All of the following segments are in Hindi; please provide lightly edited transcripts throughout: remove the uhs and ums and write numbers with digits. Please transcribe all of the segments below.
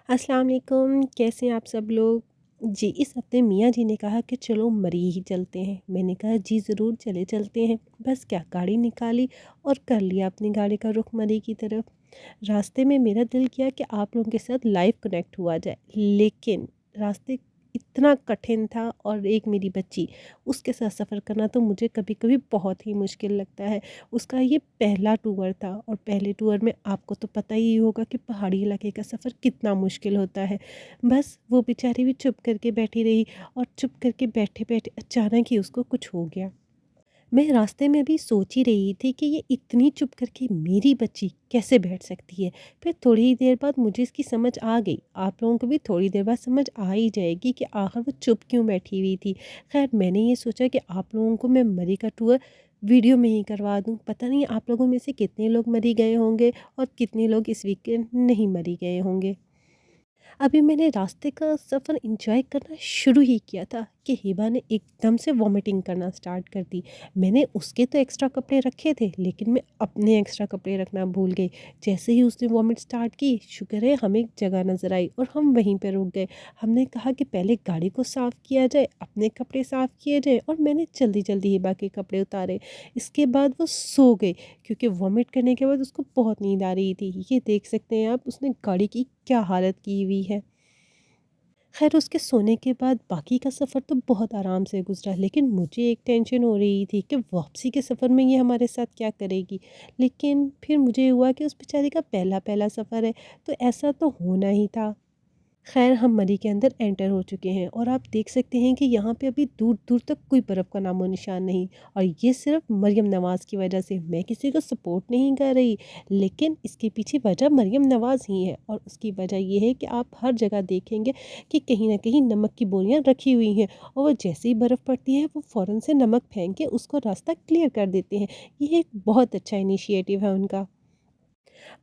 अस्सलाम वालेकुम, कैसे हैं आप सब लोग? जी, इस हफ़्ते मियाँ जी ने कहा कि चलो मरी ही चलते हैं। मैंने कहा जी ज़रूर चले चलते हैं। बस क्या गाड़ी निकाली और कर लिया अपनी गाड़ी का रुख मरी की तरफ। रास्ते में मेरा दिल किया कि आप लोगों के साथ लाइव कनेक्ट हुआ जाए, लेकिन रास्ते इतना कठिन था और एक मेरी बच्ची, उसके साथ सफ़र करना तो मुझे कभी-कभी बहुत ही मुश्किल लगता है। उसका ये पहला टूर था और पहले टूर में आपको तो पता ही होगा कि पहाड़ी इलाके का सफ़र कितना मुश्किल होता है। बस वो बेचारी भी चुप करके बैठी रही और चुप करके बैठे-बैठे अचानक ही उसको कुछ हो गया। मैं रास्ते में भी सोच ही रही थी कि ये इतनी चुप करके मेरी बच्ची कैसे बैठ सकती है। फिर थोड़ी ही देर बाद मुझे इसकी समझ आ गई। आप लोगों को भी थोड़ी देर बाद समझ आ ही जाएगी कि आखिर वो चुप क्यों बैठी हुई थी। खैर मैंने ये सोचा कि आप लोगों को मैं मरी का टूर वीडियो में ही करवा दूँ। पता नहीं आप लोगों में से कितने लोग मरी गए होंगे और कितने लोग इस वीकेंड नहीं मरी गए होंगे। अभी मैंने रास्ते का सफ़र एंजॉय करना शुरू ही किया था कि हिबा ने एकदम से वॉमिटिंग करना स्टार्ट कर दी। मैंने उसके तो एक्स्ट्रा कपड़े रखे थे, लेकिन मैं अपने एक्स्ट्रा कपड़े रखना भूल गई। जैसे ही उसने वॉमिट स्टार्ट की, शुक्र है हमें एक जगह नज़र आई और हम वहीं पे रुक गए। हमने कहा कि पहले गाड़ी को साफ़ किया जाए, अपने कपड़े साफ़ किए जाए और मैंने जल्दी-जल्दी हिबा के कपड़े उतारे। इसके बाद वो सो गई क्योंकि वॉमिट करने के बाद उसको बहुत नींद आ रही थी। ये देख सकते हैं आप, उसने गाड़ी की क्या हालत की हुई है। ख़ैर उसके सोने के बाद बाकी का सफ़र तो बहुत आराम से गुज़रा, लेकिन मुझे एक टेंशन हो रही थी कि वापसी के सफ़र में ये हमारे साथ क्या करेगी। लेकिन फिर मुझे हुआ कि उस बेचारी का पहला-पहला सफ़र है, तो ऐसा तो होना ही था। ख़ैर हम मरी के अंदर एंटर हो चुके हैं और आप देख सकते हैं कि यहाँ पे अभी दूर-दूर तक कोई बर्फ़ का नामो निशान नहीं और ये सिर्फ़ मरियम नवाज़ की वजह से। मैं किसी को सपोर्ट नहीं कर रही, लेकिन इसके पीछे वजह मरियम नवाज़ ही है और उसकी वजह ये है कि आप हर जगह देखेंगे कि कहीं न कहीं नमक की बोरियाँ रखी हुई हैं और वो जैसे ही बर्फ़ पड़ती है, वो फ़ौरन से नमक फेंक के उसको रास्ता क्लियर कर देते हैं। ये एक बहुत अच्छा इनिशिएटिव है उनका।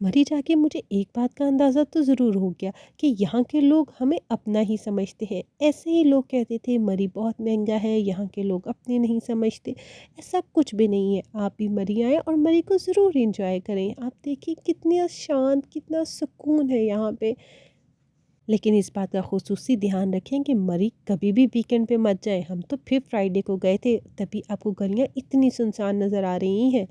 मरी जाके मुझे एक बात का अंदाज़ा तो ज़रूर हो गया कि यहाँ के लोग हमें अपना ही समझते हैं। ऐसे ही लोग कहते थे मरी बहुत महंगा है, यहाँ के लोग अपने नहीं समझते। ऐसा कुछ भी नहीं है। आप भी मरी आएँ और मरी को ज़रूर एंजॉय करें। आप देखिए कितना शांत, कितना सुकून है यहाँ पे। लेकिन इस बात का ख़ुसूसी ध्यान रखें कि मरी कभी भी वीकेंड पे मत जाएँ। हम तो फिर फ्राइडे को गए थे, तभी आपको गलियाँ इतनी सुनसान नज़र आ रही हैं।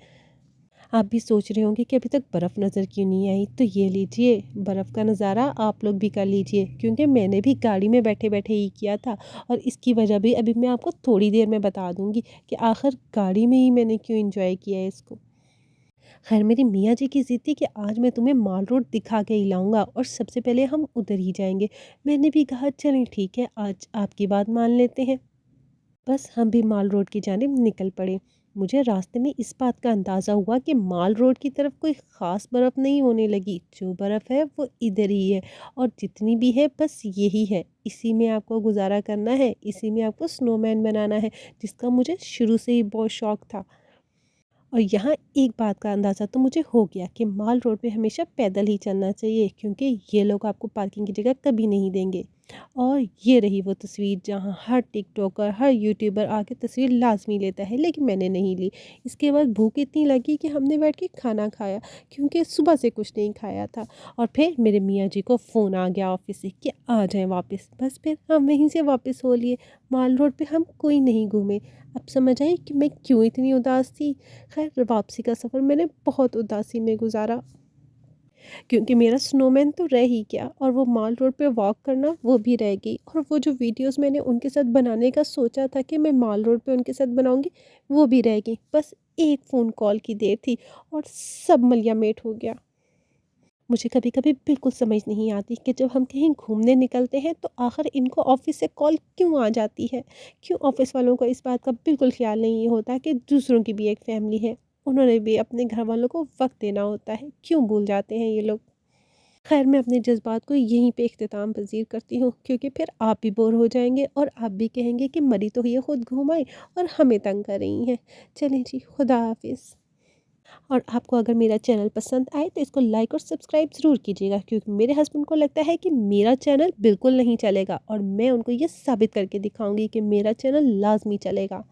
आप भी सोच रहे होंगे कि अभी तक बर्फ़ नज़र क्यों नहीं आई, तो ये लीजिए बर्फ़ का नज़ारा आप लोग भी कर लीजिए क्योंकि मैंने भी गाड़ी में बैठे-बैठे ही किया था और इसकी वजह भी अभी मैं आपको थोड़ी देर में बता दूँगी कि आखिर गाड़ी में ही मैंने क्यों एन्जॉय किया है इसको। खैर मेरी मियाँ जी की ज़िद थी कि आज मैं तुम्हें माल रोड दिखा के ही लाऊँगा और सबसे पहले हम उधर ही जाएँगे। मैंने भी कहा चलें ठीक है, आज आपकी बात मान लेते हैं। बस हम भी माल रोड की जानिब निकल पड़े। मुझे रास्ते में इस बात का अंदाज़ा हुआ कि माल रोड की तरफ कोई ख़ास बर्फ़ नहीं होने लगी। जो बर्फ़ है वो इधर ही है और जितनी भी है बस यही है। इसी में आपको गुज़ारा करना है, इसी में आपको स्नोमैन बनाना है, जिसका मुझे शुरू से ही बहुत शौक था। और यहाँ एक बात का अंदाज़ा तो मुझे हो गया कि माल रोड पे हमेशा पैदल ही चलना चाहिए क्योंकि ये लोग आपको पार्किंग की जगह कभी नहीं देंगे। और ये रही वो तस्वीर जहाँ हर टिकटॉकर, हर यूट्यूबर आके तस्वीर लाज़मी लेता है, लेकिन मैंने नहीं ली। इसके बाद भूख इतनी लगी कि हमने बैठ के खाना खाया क्योंकि सुबह से कुछ नहीं खाया था। और फिर मेरे मियाँ जी को फ़ोन आ गया ऑफ़िस से कि आ जाएँ वापस। बस फिर हम वहीं से वापस हो लिए। माल रोड पे हम कोई नहीं घूमे। अब समझ आई कि मैं क्यों इतनी उदास थी। खैर वापसी का सफ़र मैंने बहुत उदासी में गुज़ारा क्योंकि मेरा स्नोमैन तो रह ही गया और वो माल रोड पे वॉक करना वो भी रह गई और वो जो वीडियोस मैंने उनके साथ बनाने का सोचा था कि मैं माल रोड पे उनके साथ बनाऊंगी वो भी रह गई। बस एक फ़ोन कॉल की देर थी और सब मलिया मेट हो गया। मुझे कभी-कभी बिल्कुल समझ नहीं आती कि जब हम कहीं घूमने निकलते हैं तो आखिर इनको ऑफ़िस से कॉल क्यों आ जाती है? क्यों ऑफ़िस वालों को इस बात का बिल्कुल ख़्याल नहीं होता कि दूसरों की भी एक फ़ैमिली है। उन्होंने भी अपने घर वालों को वक़्त देना होता है। क्यों भूल जाते हैं ये लोग? ख़ैर मैं अपने जज़्बात को यहीं पे इख्तिताम पज़ीर करती हूँ क्योंकि फिर आप भी बोर हो जाएँगे और आप भी कहेंगे कि मरी तो ये खुद घूम आई और हमें तंग कर रही हैं। चलें जी, खुदा हाफ़िज़। और आपको अगर मेरा चैनल पसंद आए तो इसको लाइक और सब्सक्राइब ज़रूर कीजिएगा क्योंकि मेरे हस्बैंड को लगता है कि मेरा चैनल बिल्कुल नहीं चलेगा और मैं उनको ये साबित करके दिखाऊंगी कि मेरा चैनल लाजमी चलेगा।